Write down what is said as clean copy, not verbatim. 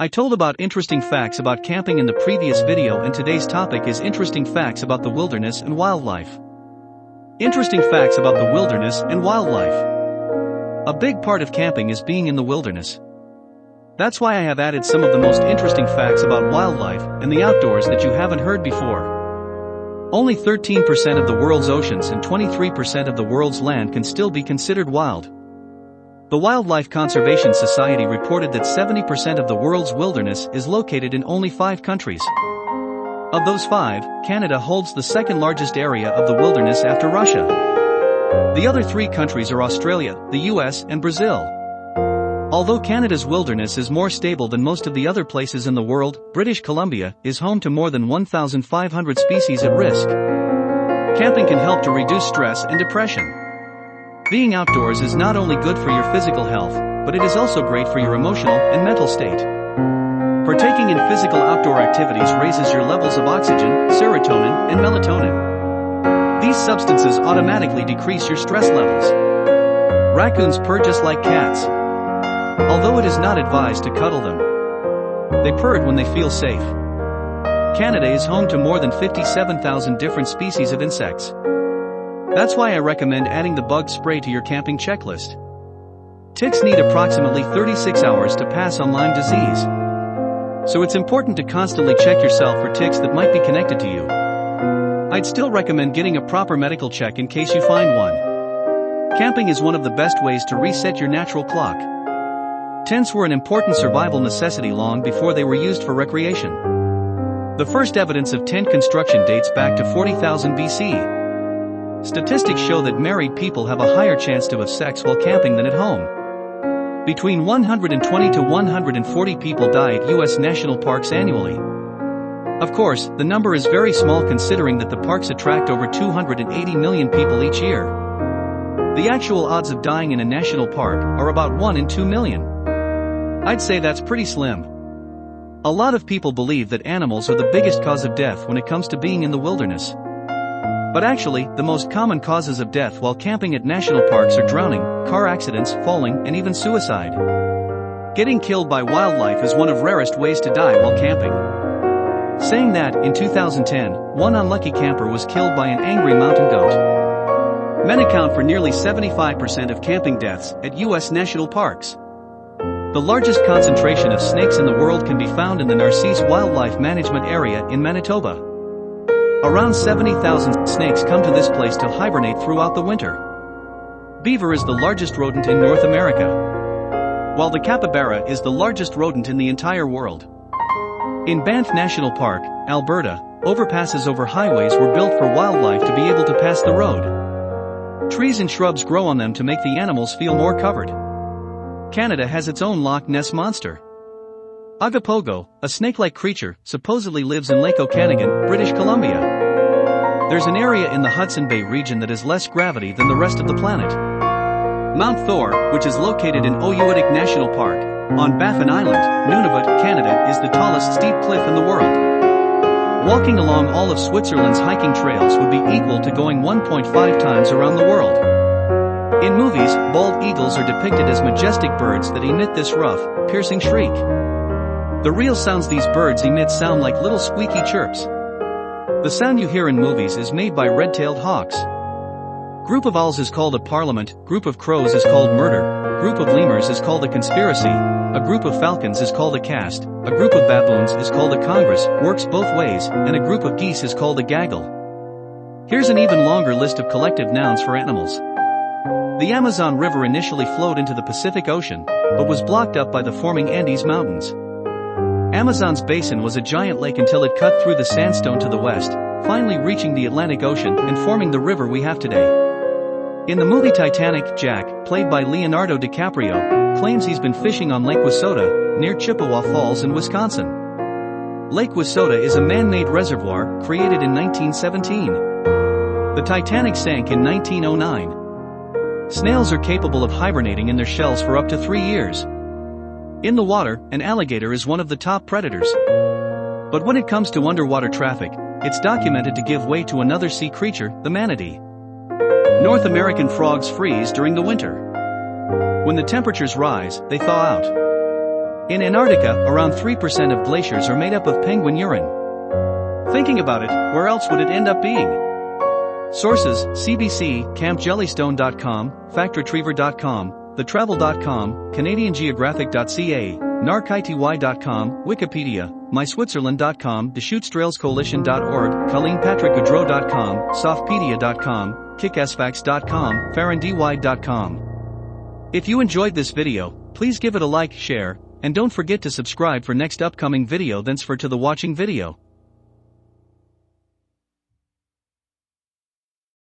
I told about interesting facts about camping in the previous video, and today's topic is interesting facts about the wilderness and wildlife. Interesting facts about the wilderness and wildlife. A big part of camping is being in the wilderness. That's why I have added some of the most interesting facts about wildlife and the outdoors that you haven't heard before. Only 13% of the world's oceans and 23% of the world's land can still be considered wild. The Wildlife Conservation Society reported that 70% of the world's wilderness is located in only 5 countries. Of those 5, Canada holds the second largest area of the wilderness after Russia. The other 3 countries are Australia, the US, and Brazil. Although Canada's wilderness is more stable than most of the other places in the world, British Columbia is home to more than 1,500 species at risk. Camping can help to reduce stress and depression. Being outdoors is not only good for your physical health, but it is also great for your emotional and mental state. Partaking in physical outdoor activities raises your levels of oxygen, serotonin, and melatonin. These substances automatically decrease your stress levels. Raccoons purr just like cats. Although it is not advised to cuddle them, they purr when they feel safe. Canada is home to more than 57,000 different species of insects. That's why I recommend adding the bug spray to your camping checklist. Ticks need approximately 36 hours to pass on Lyme disease. So it's important to constantly check yourself for ticks that might be connected to you. I'd still recommend getting a proper medical check in case you find one. Camping is one of the best ways to reset your natural clock. Tents were an important survival necessity long before they were used for recreation. The first evidence of tent construction dates back to 40,000 BC. Statistics show that married people have a higher chance to have sex while camping than at home. Between 120 to 140 people die at U.S. national parks annually. Of course, the number is very small considering that the parks attract over 280 million people each year. The actual odds of dying in a national park are about 1 in 2 million. I'd say that's pretty slim. A lot of people believe that animals are the biggest cause of death when it comes to being in the wilderness. But actually, the most common causes of death while camping at national parks are drowning, car accidents, falling, and even suicide. Getting killed by wildlife is one of rarest ways to die while camping. Saying that, in 2010, one unlucky camper was killed by an angry mountain goat. Men account for nearly 75% of camping deaths at U.S. national parks. The largest concentration of snakes in the world can be found in the Narcisse Wildlife Management Area in Manitoba. Around 70,000 snakes come to this place to hibernate throughout the winter. Beaver is the largest rodent in North America, while the capybara is the largest rodent in the entire world. In Banff National Park, Alberta, overpasses over highways were built for wildlife to be able to pass the road. Trees and shrubs grow on them to make the animals feel more covered. Canada has its own Loch Ness monster. Agapogo, a snake-like creature, supposedly lives in Lake Okanagan, British Columbia. There's an area in the Hudson Bay region that has less gravity than the rest of the planet. Mount Thor, which is located in Oyuatik National Park, on Baffin Island, Nunavut, Canada, is the tallest steep cliff in the world. Walking along all of Switzerland's hiking trails would be equal to going 1.5 times around the world. In movies, bald eagles are depicted as majestic birds that emit this rough, piercing shriek. The real sounds these birds emit sound like little squeaky chirps. The sound you hear in movies is made by red-tailed hawks. Group of owls is called a parliament, group of crows is called murder, group of lemurs is called a conspiracy, a group of falcons is called a caste, a group of baboons is called a congress, works both ways, and a group of geese is called a gaggle. Here's an even longer list of collective nouns for animals. The Amazon River initially flowed into the Pacific Ocean, but was blocked up by the forming Andes Mountains. Amazon's basin was a giant lake until it cut through the sandstone to the west, finally reaching the Atlantic Ocean and forming the river we have today. In the movie Titanic, Jack, played by Leonardo DiCaprio, claims he's been fishing on Lake Wissota, near Chippewa Falls in Wisconsin. Lake Wissota is a man-made reservoir created in 1917. The Titanic sank in 1909. Snails are capable of hibernating in their shells for up to 3 years. In the water, an alligator is one of the top predators. But when it comes to underwater traffic, it's documented to give way to another sea creature, the manatee. North American frogs freeze during the winter. When the temperatures rise, they thaw out. In Antarctica, around 3% of glaciers are made up of penguin urine. Thinking about it, where else would it end up being? Sources: CBC, CampJellystone.com, FactRetriever.com, TheTravel.com, CanadianGeographic.ca, NarcITY.com, Wikipedia, MySwitzerland.com, DeschutesTrailsCoalition.org, ColleenPatrickGoudreau.com, Softpedia.com, KickassFacts.com, FarronDY.com. If you enjoyed this video, please give it a like, share, and don't forget to subscribe for next upcoming video. Thanks for to the watching video.